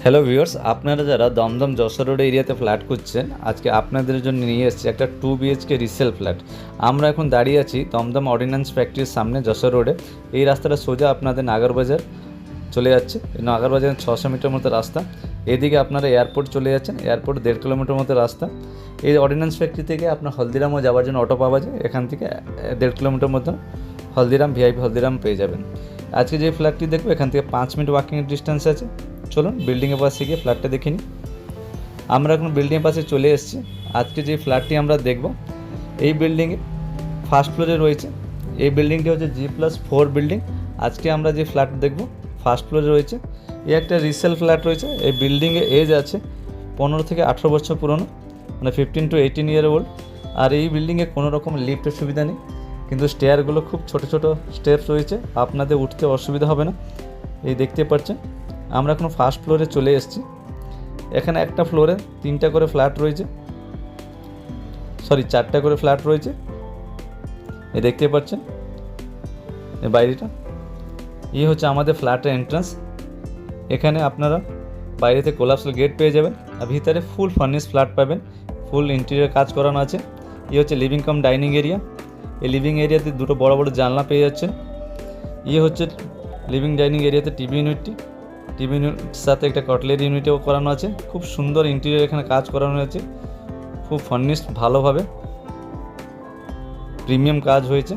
Hello viewers, আপনারা যারা Dumdum Jessore road এরিয়াতে ফ্ল্যাট খুঁজছেন, আজকে আপনাদের জন্য নিয়ে এসেছি একটা 2 BHK রিসেল ফ্ল্যাট। আমরা এখন দাঁড়িয়ে আছি দমদম অর্ডিন্যান্স ফ্যাক্টরির সামনে যশোর রোডে। এই রাস্তাটা সোজা আপনাদের নাগারবাজার চলে যাচ্ছে। নাগারবাজার 600 মিটার মতো রাস্তা। এদিকে আপনারা এয়ারপোর্ট চলে যাচ্ছেন, এয়ারপোর্ট 1.5 কিলোমিটার মতো রাস্তা। এই অর্ডিন্যান্স ফ্যাক্টরি থেকে আপনার হলদিরামও যাওয়ার জন্য অটো পাওয়া যায়। এখান থেকে 1.5 কিলোমিটার মতো হলদিরাম, ভিআইপি হলদিরাম পেয়ে যাবেন। আজকে যে ফ্ল্যাটটি দেখবো এখান থেকে 5 মিনিট ওয়াকিং ডিস্টেন্স আছে। চলুন বিল্ডিংয়ের পাশে গিয়ে ফ্ল্যাটটা দেখে নিই। আমরা এখন বিল্ডিংয়ের পাশে চলে এসেছি। আজকে যে ফ্ল্যাটটি আমরা দেখব এই বিল্ডিংয়ে ফার্স্ট ফ্লোরে রয়েছে। এই বিল্ডিংটি হচ্ছে G+4 বিল্ডিং। আজকে আমরা যে ফ্ল্যাট দেখব ফার্স্ট ফ্লোরে রয়েছে। এই একটা রিসেল ফ্ল্যাট রয়েছে। এই বিল্ডিংয়ে এজ আছে 15 থেকে 18 বছর পুরনো, মানে 15 to 18 ইয়ার ওল্ড। আর এই বিল্ডিংয়ে কোনো রকম লিফটের সুবিধা নেই, কিন্তু স্টেয়ারগুলো খুব ছোট ছোট স্টেপস রয়েছে, আপনাদের উঠতে অসুবিধা হবে না। এই দেখতে পাচ্ছেন আমরা এখন ফার্স্ট ফ্লোরে চলে এসেছি। এখানে একটা ফ্লোরে 3টা করে ফ্ল্যাট রয়েছে, 4টা করে ফ্ল্যাট রয়েছে। এই দেখতে পাচ্ছেন এই বাইরেটা, এই হচ্ছে আমাদের ফ্ল্যাটের এন্ট্রান্স। এখানে আপনারা বাইরেতে কোলাপসাল গেট পেয়ে যাবেন, আর ভিতরে ফুল ফার্নিশ ফ্ল্যাট পাবেন, ফুল ইন্টেরিয়র কাজ করানো আছে। এই হচ্ছে লিভিং কাম ডাইনিং এরিয়া। এই লিভিং এরিয়াতে দুটো বড় বড় জানলা পেয়ে যাচ্ছেন। এই হচ্ছে লিভিং ডাইনিং এরিয়াতে টিভি ইউনিটটি, টিভি ইউনিট সাথে একটা কটলের ইউনিটেও করানো আছে। খুব সুন্দর ইন্টেরিয়র এখানে কাজ করানো আছে, খুব ফার্নিশড, ভালোভাবে প্রিমিয়াম কাজ হয়েছে।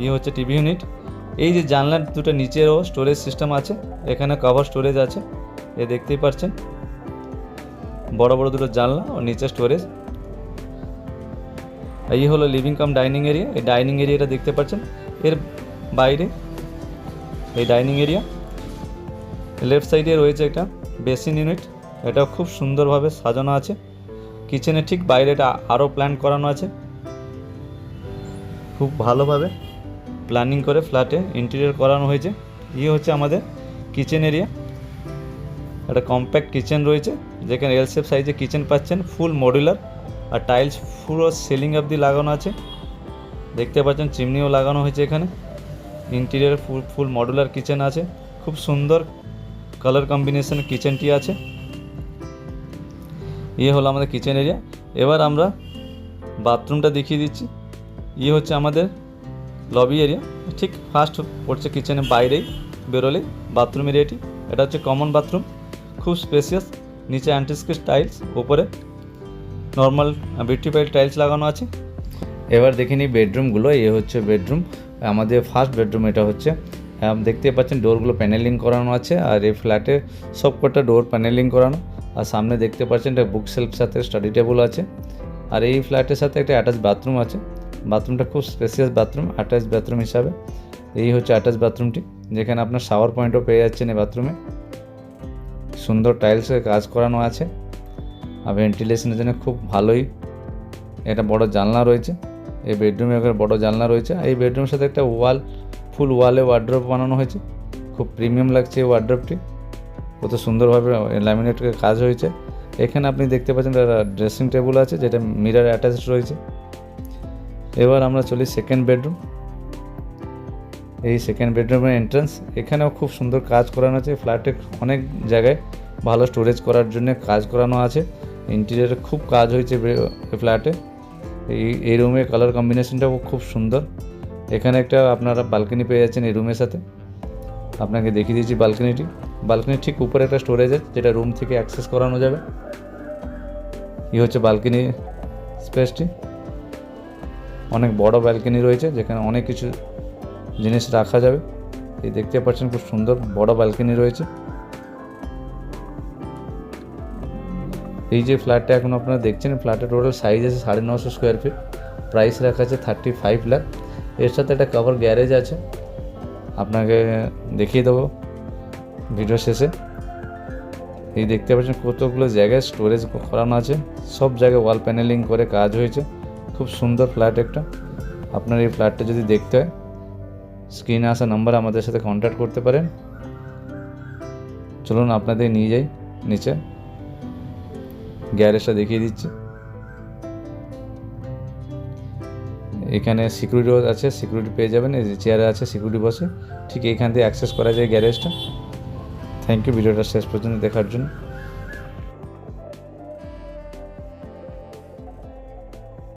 এই হচ্ছে টিভি ইউনিট। এই যে জানলার দুটো নিচেও স্টোরেজ সিস্টেম আছে, এখানে কভার স্টোরেজ আছে। এ দেখতেই পাচ্ছেন বড় বড় দুটো জানলা ও নিচে স্টোরেজ। এই হলো লিভিং কাম ডাইনিং এরিয়া। এই ডাইনিং এরিয়াটা দেখতে পাচ্ছেন। এর বাইরে এই ডাইনিং এরিয়া, লেফট সাইডে রয়েছে একটা বেসিন ইউনিট, এটাও খুব সুন্দরভাবে সাজানো আছে। কিচেনের ঠিক বাইরে এটা আরও প্ল্যান করানো আছে, খুব ভালোভাবে প্ল্যানিং করে ফ্ল্যাটে ইন্টেরিয়র করানো হয়েছে। ইয়ে হচ্ছে আমাদের কিচেন এরিয়া, একটা কম্প্যাক্ট কিচেন রয়েছে, যেখানে এল শেপ সাইজে কিচেন পাচ্ছেন, ফুল মডুলার। আর টাইলস পুরো সিলিং অবধি লাগানো আছে, দেখতে পাচ্ছেন চিমনিও লাগানো হয়েছে এখানে। ইন্টেরিয়র ফুল মডুলার কিচেন আছে, খুব সুন্দর কালার কম্বিনেশন কিচেনটি আছে। ইয়ে হলো আমাদের কিচেন এরিয়া। এবার আমরা বাথরুমটা দেখিয়ে দিচ্ছি। ইয়ে হচ্ছে আমাদের লবি এরিয়া, ঠিক ফার্স্ট পড়ছে কিচেনের বাইরেই বেরোলেই বাথরুম এরিয়াটি। এটা হচ্ছে কমন বাথরুম, খুব স্পেসিয়াস। নিচে অ্যান্টিস্কিস টাইলস, উপরে নর্মাল বিউটিফাইড টাইলস লাগানো আছে। এবার দেখে নিই বেডরুমগুলো। এ হচ্ছে বেডরুম, আমাদের ফার্স্ট বেডরুম এটা হচ্ছে। দেখতে পাচ্ছেন ডোরগুলো প্যানেলিং করানো আছে, আর এই ফ্ল্যাটে সব কটা ডোর প্যানেলিং করানো। আর সামনে দেখতে পাচ্ছেন একটা বুক সেলফ সাথে স্টাডি টেবিল আছে। আর এই ফ্ল্যাটের সাথে একটা অ্যাটাচ বাথরুম আছে। বাথরুমটা খুব স্পেসিয়াস বাথরুম, অ্যাটাচ বাথরুম হিসাবে। এই হচ্ছে অ্যাটাচ বাথরুমটি, যেখানে আপনার শাওয়ার পয়েন্টও পেয়ে যাচ্ছেন এই বাথরুমে। সুন্দর টাইলসের কাজ করানো আছে, আর ভেন্টিলেশনের জন্য খুব ভালোই একটা বড় জানলা রয়েছে। এই বেডরুমে একটা বড় জানলা রয়েছে। এই বেডরুমের সাথে একটা ফুল ওয়ালে ওয়ার্ড্রোব বানানো হয়েছে, খুব প্রিমিয়াম লাগছে এই ওয়ার্ড্রোবটি, কত সুন্দরভাবে ল্যামিনেটের কাজ হয়েছে। এখানে আপনি দেখতে পাচ্ছেন একটা ড্রেসিং টেবিল আছে, যেটা মিরর অ্যাটাচড রয়েছে। এবার আমরা চলি সেকেন্ড বেডরুম। এই সেকেন্ড বেডরুমের এন্ট্রান্স, এখানেও খুব সুন্দর কাজ করানো আছে। ফ্ল্যাটে অনেক জায়গায় ভালো স্টোরেজ করার জন্য কাজ করানো আছে। ইন্টেরিয়রে খুব কাজ হয়েছে ফ্ল্যাটে। এই রুমের কালার কম্বিনেশনটাও খুব সুন্দর। এখানে একটা আপনারা বালকনি পেয়ে যাচ্ছেন এই রুমের সাথে, আপনাকে দেখিয়ে দিয়েছি বালকনিটি। বালকনির ঠিক উপরে একটা স্টোরেজ আছে, যেটা রুম থেকে অ্যাক্সেস করানো যাবে। এই হচ্ছে বালকনি স্পেসটি, অনেক বড় ব্যালকনি রয়েছে, যেখানে অনেক কিছু জিনিস রাখা যাবে। এই দেখতে পাচ্ছেন খুব সুন্দর বড় ব্যালকনি রয়েছে। এই যে ফ্ল্যাটটা এখন আপনারা দেখছেন, ফ্ল্যাটের টোটাল সাইজ আছে 950 স্কোয়ার ফিট, প্রাইস রাখা আছে 35 লাখ। এর সাথে একটা কভার গ্যারেজ আছে, আপনাকে দেখিয়ে দেবো ভিডিও শেষে। এই দেখতে পাচ্ছেন কতগুলো জায়গায় স্টোরেজ করানো আছে, সব জায়গায় ওয়াল প্যানেলিং করে কাজ হয়েছে। খুব সুন্দর ফ্ল্যাট একটা। আপনার এই ফ্ল্যাটটা যদি দেখতে হয়, স্ক্রিনে আসা নাম্বার আমাদের সাথে কন্ট্যাক্ট করতে পারেন। চলুন আপনাদের নিয়ে যাই নিচে, গ্যারেজটা দেখিয়ে দিচ্ছি। এখানে সিকিউরিটিও আছে, সিকিউরিটি পেয়ে যাবেন। এই যে চেয়ারে আছে সিকিউরিটি বসে, ঠিক এইখান থেকে অ্যাক্সেস করা যায় গ্যারেজটা। থ্যাংক ইউ ভিডিওটা শেষ পর্যন্ত দেখার জন্য।